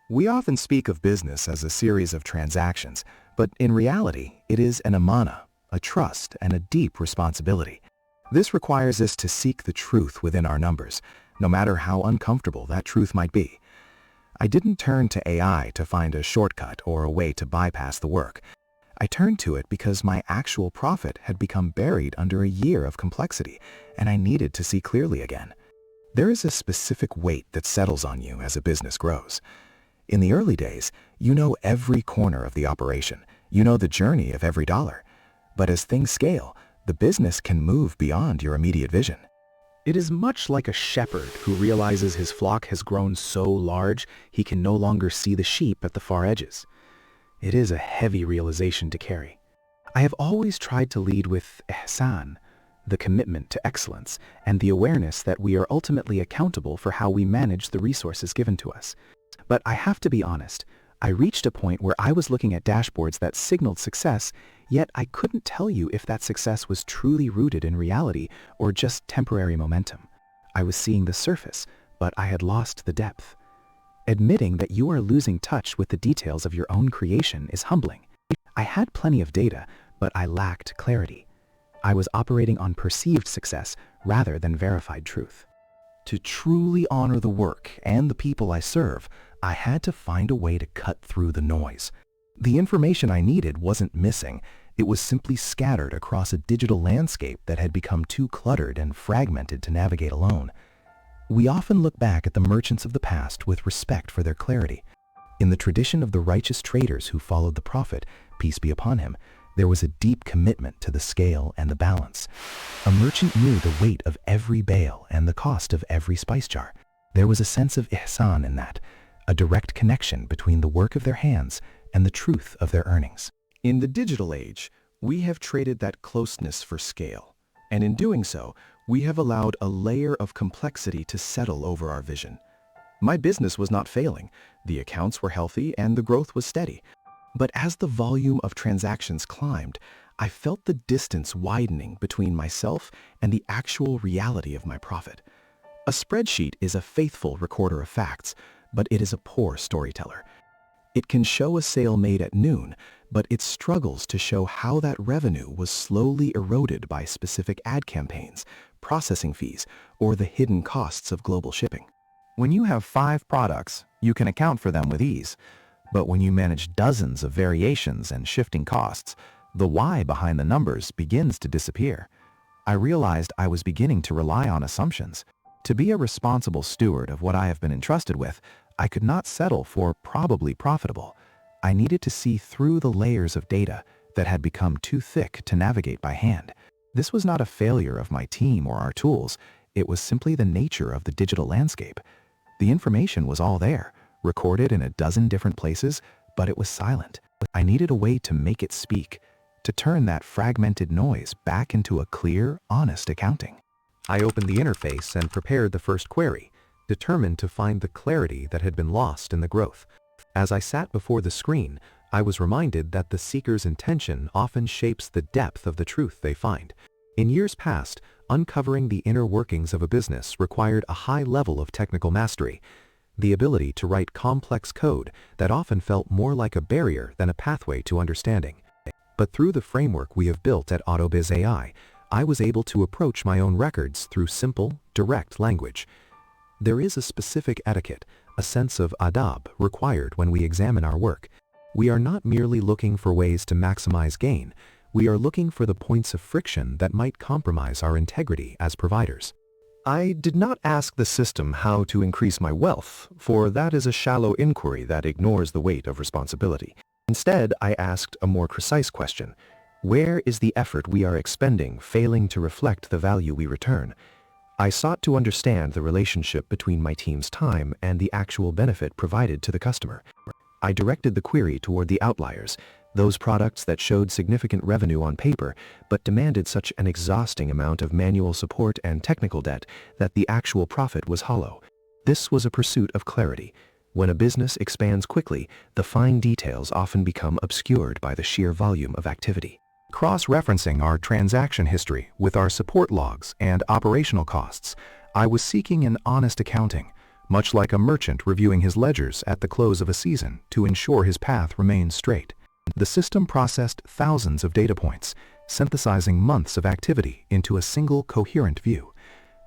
We often speak of business as a series of transactions, but in reality, it is an Amanah, a trust, and a deep responsibility. This requires us to seek the truth within our numbers, no matter how uncomfortable that truth might be. I didn't turn to AI to find a shortcut or a way to bypass the work. I turned to it because my actual profit had become buried under a year of complexity, and I needed to see clearly again. There is a specific weight that settles on you as a business grows. In the early days, you know every corner of the operation. You know the journey of every dollar. But as things scale, the business can move beyond your immediate vision. It is much like a shepherd who realizes his flock has grown so large he can no longer see the sheep at the far edges. It is a heavy realization to carry. I have always tried to lead with ihsan, the commitment to excellence, and the awareness that we are ultimately accountable for how we manage the resources given to us. But I have to be honest, I reached a point where I was looking at dashboards that signaled success, yet I couldn't tell you if that success was truly rooted in reality or just temporary momentum. I was seeing the surface, but I had lost the depth. Admitting that you are losing touch with the details of your own creation is humbling. I had plenty of data, but I lacked clarity. I was operating on perceived success rather than verified truth. To truly honor the work and the people I serve, I had to find a way to cut through the noise. The information I needed wasn't missing. It was simply scattered across a digital landscape that had become too cluttered and fragmented to navigate alone. We often look back at the merchants of the past with respect for their clarity. In the tradition of the righteous traders who followed the prophet, peace be upon him, there was a deep commitment to the scale and the balance. A merchant knew the weight of every bale and the cost of every spice jar. There was a sense of ihsan in that, a direct connection between the work of their hands and the truth of their earnings. In the digital age, we have traded that closeness for scale, and in doing so, we have allowed a layer of complexity to settle over our vision. My business was not failing, the accounts were healthy, and the growth was steady. But as the volume of transactions climbed, I felt the distance widening between myself and the actual reality of my profit. A spreadsheet is a faithful recorder of facts, but it is a poor storyteller. It can show a sale made at noon, but it struggles to show how that revenue was slowly eroded by specific ad campaigns, processing fees, or the hidden costs of global shipping. When you have 5 products, you can account for them with ease. But when you manage dozens of variations and shifting costs, the why behind the numbers begins to disappear. I realized I was beginning to rely on assumptions. To be a responsible steward of what I have been entrusted with, I could not settle for probably profitable. I needed to see through the layers of data that had become too thick to navigate by hand. This was not a failure of my team or our tools. It was simply the nature of the digital landscape. The information was all there, recorded in a dozen different places, but it was silent. I needed a way to make it speak, to turn that fragmented noise back into a clear, honest accounting. I opened the interface and prepared the first query, determined to find the clarity that had been lost in the growth. As I sat before the screen, I was reminded that the seeker's intention often shapes the depth of the truth they find. In years past, uncovering the inner workings of a business required a high level of technical mastery, the ability to write complex code that often felt more like a barrier than a pathway to understanding. But through the framework we have built at AutoBiz AI, I was able to approach my own records through simple, direct language. There is a specific etiquette, a sense of adab required when we examine our work. We are not merely looking for ways to maximize gain, we are looking for the points of friction that might compromise our integrity as providers. I did not ask the system how to increase my wealth, for that is a shallow inquiry that ignores the weight of responsibility. Instead, I asked a more precise question. Where is the effort we are expending failing to reflect the value we return? I sought to understand the relationship between my team's time and the actual benefit provided to the customer. I directed the query toward the outliers, those products that showed significant revenue on paper but demanded such an exhausting amount of manual support and technical debt that the actual profit was hollow. This was a pursuit of clarity. When a business expands quickly, the fine details often become obscured by the sheer volume of activity. Cross-referencing our transaction history with our support logs and operational costs, I was seeking an honest accounting, much like a merchant reviewing his ledgers at the close of a season to ensure his path remains straight. The system processed thousands of data points, synthesizing months of activity into a single coherent view.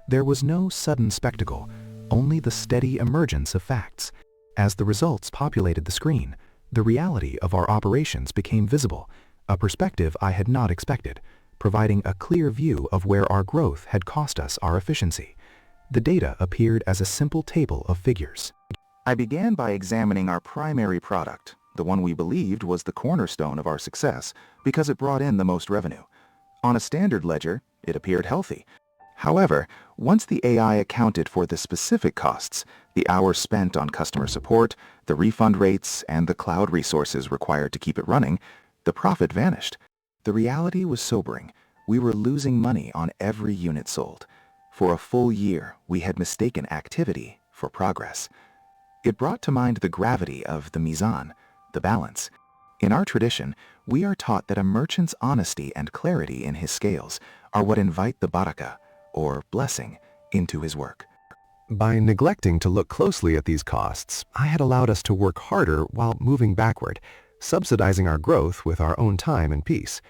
There was no sudden spectacle, only the steady emergence of facts. As the results populated the screen, the reality of our operations became visible, a perspective I had not expected, providing a clear view of where our growth had cost us our efficiency. The data appeared as a simple table of figures. I began by examining our primary product, the one we believed was the cornerstone of our success because it brought in the most revenue. On a standard ledger, it appeared healthy. However, once the AI accounted for the specific costs, the hours spent on customer support, the refund rates, and the cloud resources required to keep it running, the profit vanished. The reality was sobering. We were losing money on every unit sold. For a full year, we had mistaken activity for progress. It brought to mind the gravity of the Mizan, the balance. In our tradition, we are taught that a merchant's honesty and clarity in his scales are what invite the barakah, or blessing, into his work. By neglecting to look closely at these costs, I had allowed us to work harder while moving backward, subsidizing our growth with our own time and peace.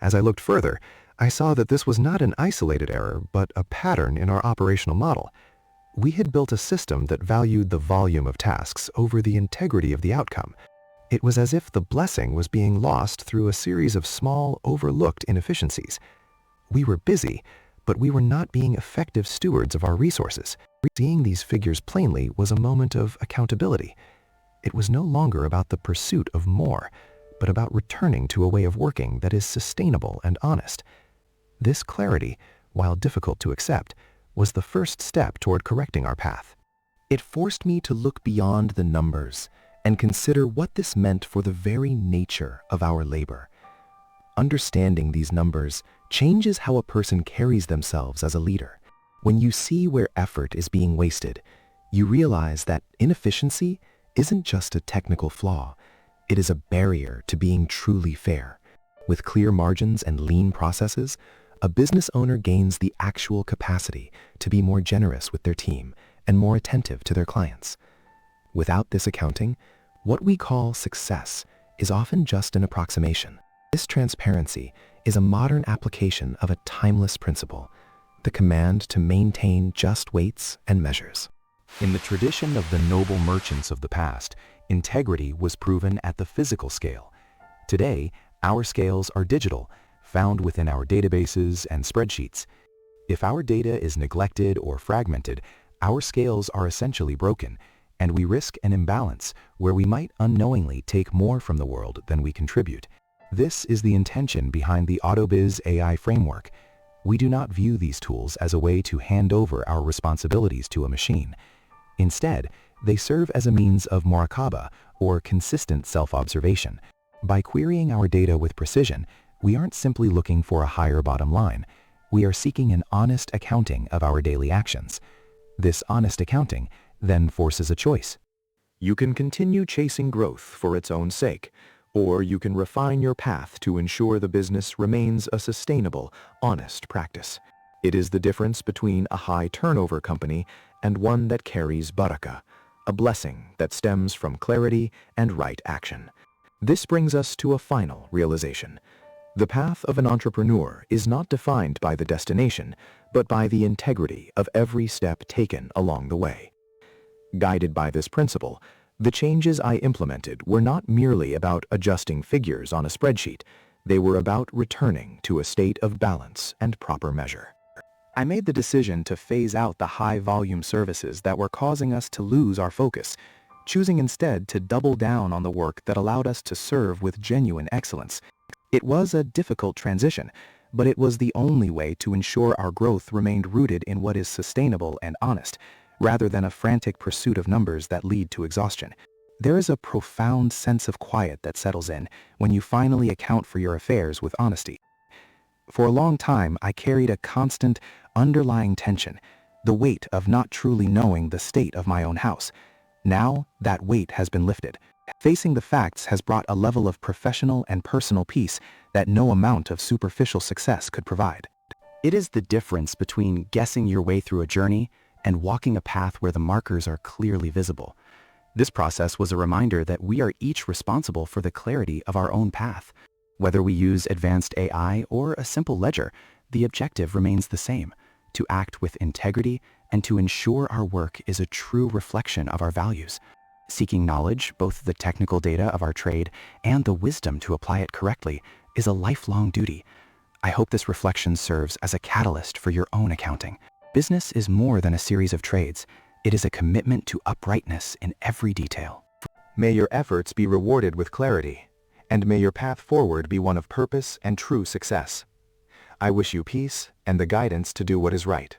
As I looked further, I saw that this was not an isolated error, but a pattern in our operational model. We had built a system that valued the volume of tasks over the integrity of the outcome. It was as if the blessing was being lost through a series of small, overlooked inefficiencies. We were busy, but we were not being effective stewards of our resources. Seeing these figures plainly was a moment of accountability. It was no longer about the pursuit of more, but about returning to a way of working that is sustainable and honest. This clarity, while difficult to accept, was the first step toward correcting our path. It forced me to look beyond the numbers and consider what this meant for the very nature of our labor. Understanding these numbers changes how a person carries themselves as a leader. When you see where effort is being wasted, you realize that inefficiency isn't just a technical flaw, it is a barrier to being truly fair. With clear margins and lean processes, a business owner gains the actual capacity to be more generous with their team and more attentive to their clients. Without this accounting, what we call success is often just an approximation. This transparency is a modern application of a timeless principle, the command to maintain just weights and measures. In the tradition of the noble merchants of the past, integrity was proven at the physical scale. Today, our scales are digital, found within our databases and spreadsheets. If our data is neglected or fragmented, our scales are essentially broken, and we risk an imbalance where we might unknowingly take more from the world than we contribute. This is the intention behind the AutoBiz AI framework. We do not view these tools as a way to hand over our responsibilities to a machine. Instead, they serve as a means of muraqabah, or consistent self-observation. By querying our data with precision, we aren't simply looking for a higher bottom line. We are seeking an honest accounting of our daily actions. This honest accounting then forces a choice. You can continue chasing growth for its own sake, or you can refine your path to ensure the business remains a sustainable, honest practice. It is the difference between a high turnover company and one that carries barakah, a blessing that stems from clarity and right action. This brings us to a final realization. The path of an entrepreneur is not defined by the destination, but by the integrity of every step taken along the way. Guided by this principle, the changes I implemented were not merely about adjusting figures on a spreadsheet. They were about returning to a state of balance and proper measure. I made the decision to phase out the high-volume services that were causing us to lose our focus, choosing instead to double down on the work that allowed us to serve with genuine excellence. It was a difficult transition, but it was the only way to ensure our growth remained rooted in what is sustainable and honest, rather than a frantic pursuit of numbers that lead to exhaustion. There is a profound sense of quiet that settles in when you finally account for your affairs with honesty. For a long time, I carried a constant, underlying tension, the weight of not truly knowing the state of my own house. Now, that weight has been lifted. Facing the facts has brought a level of professional and personal peace that no amount of superficial success could provide. It is the difference between guessing your way through a journey and walking a path where the markers are clearly visible. This process was a reminder that we are each responsible for the clarity of our own path. Whether we use advanced AI or a simple ledger, the objective remains the same: to act with integrity and to ensure our work is a true reflection of our values. Seeking knowledge, both the technical data of our trade and the wisdom to apply it correctly, is a lifelong duty. I hope this reflection serves as a catalyst for your own accounting. Business is more than a series of trades. It is a commitment to uprightness in every detail. May your efforts be rewarded with clarity, and may your path forward be one of purpose and true success. I wish you peace and the guidance to do what is right.